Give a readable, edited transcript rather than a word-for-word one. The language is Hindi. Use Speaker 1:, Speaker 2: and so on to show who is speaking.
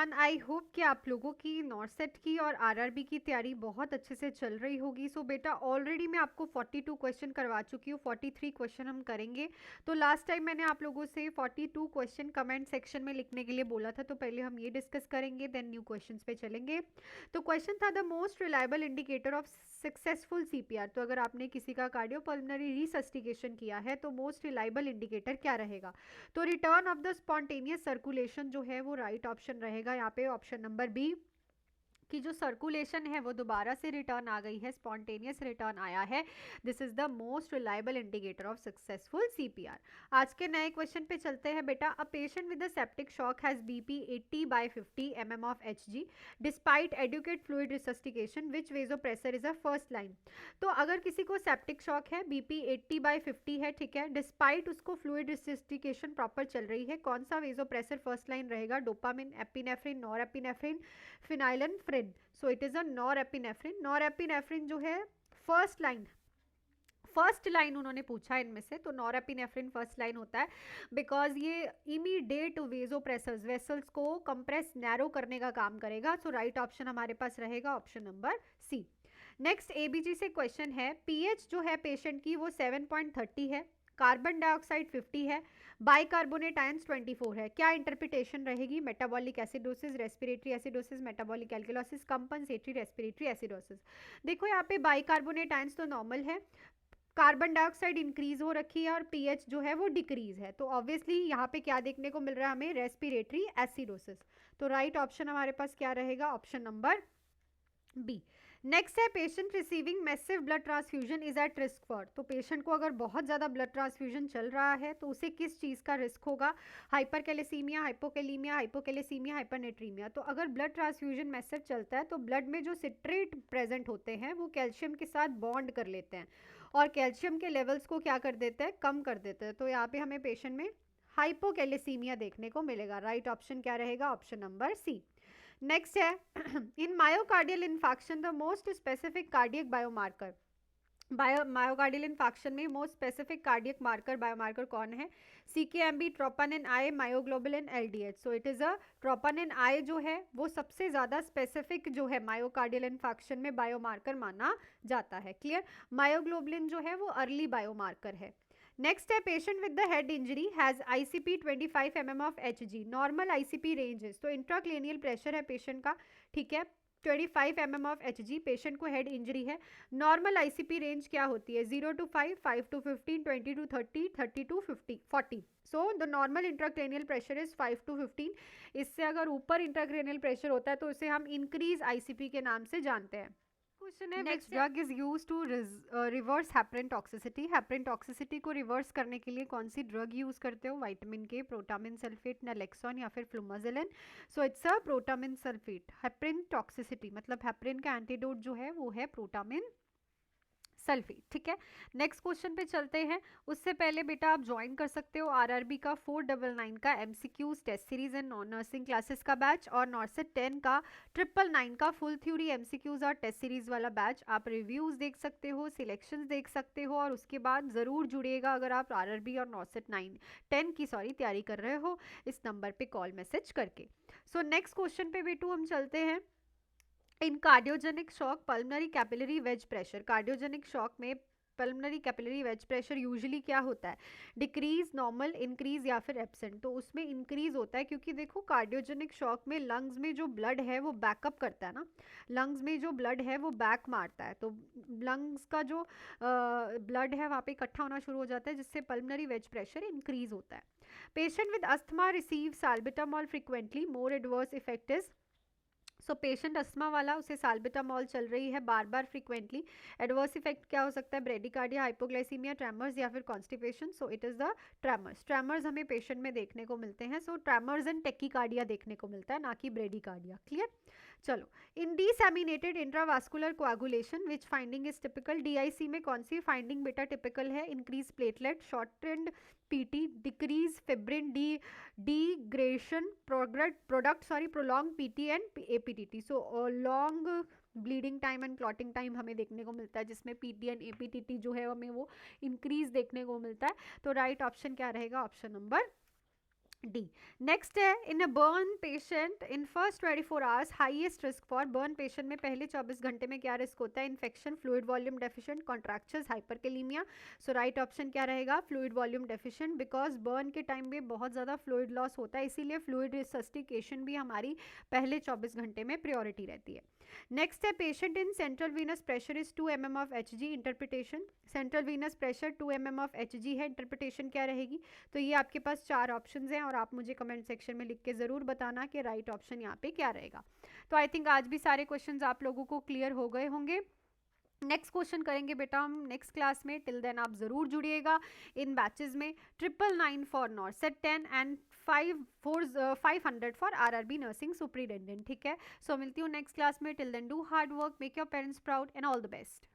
Speaker 1: एवरीवन, आई होप कि आप लोगों की नॉर्सेट की और आरआरबी की तैयारी बहुत अच्छे से चल रही होगी। सो बेटा ऑलरेडी मैं आपको 42 क्वेश्चन करवा चुकी हूँ, 43 क्वेश्चन हम करेंगे। तो लास्ट टाइम मैंने आप लोगों से 42 क्वेश्चन कमेंट सेक्शन में लिखने के लिए बोला था, तो पहले हम ये डिस्कस करेंगे, देन न्यू क्वेश्चंस पे चलेंगे। तो क्वेश्चन था the most reliable indicator of successful CPR. तो अगर आपने किसी का कार्डियोपल्मोनरी रिसस्टिकेशन किया है तो मोस्ट रिलायबल इंडिकेटर क्या रहेगा? तो return of the spontaneous circulation जो है वो राइट ऑप्शन रहेगा यहाँ पे, ऑप्शन नंबर बी, कि जो सर्कुलेशन है वो दोबारा से रिटर्न आ गई है, स्पॉन्टेनियस रिटर्न आया है। This is the most reliable indicator of successful CPR. आज के नए क्वेश्चन पे चलते हैं बेटा। A patient with a septic shock has BP 80/50 mm of HG despite adequate fluid resuscitation, which vasopressor is a first line. तो अगर किसी को सेप्टिक शॉक है, बीपी 80/50 है, ठीक है, डिस्पाइट उसको फ्लूइड रिसस्टिकेशन प्रॉपर चल रही है, कौन सा वेजोप्रेसर फर्स्ट लाइन रहेगा? Dopamine, epinephrine, norepinephrine, फिनाइलिन, so it is a norepinephrine. Norepinephrine जो है फर्स्ट लाइन उन्होंने पूछा इनमें से, तो नॉरएपिनेफ्रिन फर्स्ट लाइन होता है, बिकॉज ये इमीडिएट वेजोप्रेसर्स वेसल्स को कंप्रेस नैरो करने का काम करेगा। सो राइट ऑप्शन हमारे पास रहेगा option number C. Next ABG से क्वेश्चन है, पीएच जो है पेशेंट की वो 7.30 है, कार्बन डाइऑक्साइड 50 है, बाइकार्बोनेट आयंस 24 है, क्या इंटरप्रिटेशन रहेगी? Metabolic acidosis, respiratory acidosis, metabolic alkalosis, compensatory respiratory acidosis. देखो यहाँ पे बाइकार्बोनेट आयंस तो नॉर्मल है, कार्बन डाइऑक्साइड इंक्रीज हो रखी है और पीएच जो है वो डिक्रीज है, तो ऑब्वियसली यहाँ पे क्या देखने को मिल रहा है हमें? Respiratory acidosis. तो राइट ऑप्शन हमारे पास क्या रहेगा? Option number B. नेक्स्ट है, patient receiving massive blood transfusion is at risk for. तो पेशेंट को अगर बहुत ज़्यादा ब्लड ट्रांसफ्यूजन चल रहा है तो उसे किस चीज़ का रिस्क होगा? हाइपरकैलेसीमिया, हाइपोकैलीमिया, हाइपोकैलेसीमिया, हाइपरनेट्रीमिया। तो अगर ब्लड ट्रांसफ्यूजन मैसिव चलता है तो ब्लड में जो सिट्रेट प्रेजेंट होते हैं वो कैल्शियम के साथ बॉन्ड कर लेते हैं और कैल्शियम के लेवल्स को क्या कर देते हैं? कम कर देते हैं। तो यहाँ पे हमें पेशेंट में हाइपोकैलेसीमिया देखने को मिलेगा। राइट ऑप्शन क्या रहेगा? Option number C. नेक्स्ट है, in myocardial infarction the most specific cardiac biomarker. Myocardial infarction में most specific cardiac marker biomarker कौन है? CKMB, troponin I, myoglobulin, LDH. So it is a troponin I जो है वो सबसे ज्यादा स्पेसिफिक जो है मायोकार्डियल इन्फाक्शन में बायोमार्कर माना जाता है। क्लियर? मायोग्लोबुलिन जो है वो अर्ली बायोमार्कर है। नेक्स्ट है, patient with the head injury has ICP 25 mm of Hg, normal ICP ranges. तो इंट्राक्लेनियल प्रेशर है पेशेंट का, ठीक है, 25 mm ऑफ एचजी, पेशेंट को हेड इंजरी है। नॉर्मल आईसीपी रेंज क्या होती है? 0 to 5, 5 to 15, 20 to 30, 30 to 50, 40। So the normal intracranial pressure is 5 to 15। इससे अगर ऊपर इंट्राक्रेनियल प्रेशर होता है तो उसे हम इंक्रीज आईसीपी के नाम से जानते हैं। क्वेश्चन है, next drug is use to reverse heparin toxicity. Heparin toxicity को रिवर्स करने के लिए कौन सी ड्रग यूज करते हो? विटामिन के, प्रोटामिन सल्फेट, नैलेक्सोन या फिर flumazenil. So it's a protamine sulphate. Heparin toxicity मतलब हेपरिन का एंटीडोट जो है वो है प्रोटामिन सल्फेट, ठीक है। नेक्स्ट क्वेश्चन पे चलते हैं। उससे पहले बेटा आप ज्वाइन कर सकते हो आरआरबी का 499 का MCQs test series and non nursing classes का बैच और नॉर्सेट 10 का 999 का फुल थ्योरी एमसीक्यूज और टेस्ट सीरीज वाला बैच। आप रिव्यूज देख सकते हो, सिलेक्शंस देख सकते हो और उसके बाद ज़रूर जुड़िएगा अगर आप आरआरबी और नॉर्सेट 10 की तैयारी कर रहे हो, इस नंबर पे कॉल मैसेज करके। सो नेक्स्ट क्वेश्चन पे बेटू हम चलते हैं। In cardiogenic shock pulmonary capillary wedge pressure, cardiogenic shock में pulmonary capillary wedge pressure usually क्या होता है? डिक्रीज, नॉर्मल, इंक्रीज या फिर एब्सेंट। तो उसमें इंक्रीज होता है क्योंकि देखो कार्डियोजेनिक शॉक में लंग्स में जो ब्लड है वो बैकअप करता है ना, लंग्स में जो ब्लड है वो बैक मारता है, तो लंग्स का जो ब्लड है वहाँ पे इकट्ठा होना शुरू हो जाता है जिससे पल्मनरी वेज प्रेशर इंक्रीज होता है। Patient with asthma receive salbutamol frequently, more adverse effect is. So patient asthma वाला, उसे साल्बिटामॉल चल रही है बार बार फ्रीक्वेंटली, एडवर्स इफेक्ट क्या हो सकता है? ब्रेडिकार्डिया, हाइपोग्लाइसीमिया, ट्रेमर्स या फिर constipation. So it is the tremors. Tremors हमें पेशेंट में देखने को मिलते हैं, सो ट्रेमर्स एंड टेकिकार्डिया देखने को मिलता है, ना कि ब्रेडिकार्डिया। क्लियर? चलो, in disseminated intravascular coagulation which finding is typical? DIC में कौन सी फाइंडिंग बेटा टिपिकल है? Increase platelet, shortened PT, decrease fibrin, degradation, prolong PT and APTT. So long bleeding time and clotting time हमें देखने को मिलता है जिसमें पीटी एंड एपीटीटी जो है हमें वो इंक्रीज देखने को मिलता है। तो राइट ऑप्शन क्या रहेगा? Option number D. नेक्स्ट है, in a burn patient in first 24 hours highest risk for burn patient में पहले 24 घंटे में क्या रिस्क होता है? Infection, fluid volume deficient, contractures, hyperkalaemia. So right option क्या रहेगा? Fluid volume deficient, because burn के टाइम में बहुत ज़्यादा फ्लूइड लॉस होता है, इसीलिए फ्लूइड रिसस्टिकेशन भी हमारी पहले 24 घंटे में प्रायोरिटी रहती है। नेक्स्ट है, patient in central Venus pressure is 2 mm of H G, interpretation. Central Venus pressure 2 mm of H G है, इंटरप्रिटेशन क्या रहेगी? तो ये आपके पास 4 ऑप्शंस हैं और आप मुझे कमेंट सेक्शन में लिख के ज़रूर बताना कि राइट ऑप्शन यहाँ पे क्या रहेगा। तो आई थिंक आज भी सारे क्वेश्चंस आप लोगों को क्लियर हो गए होंगे। नेक्स्ट क्वेश्चन करेंगे बेटा हम नेक्स्ट क्लास में, टिल देन आप ज़रूर जुड़िएगा इन बैचेस में। 999 for NORCET 10 and 500 for RRB nursing superintendent, ठीक है। सो मिलती हूँ नेक्स्ट क्लास में, till then do hard work, make your parents proud and all the best.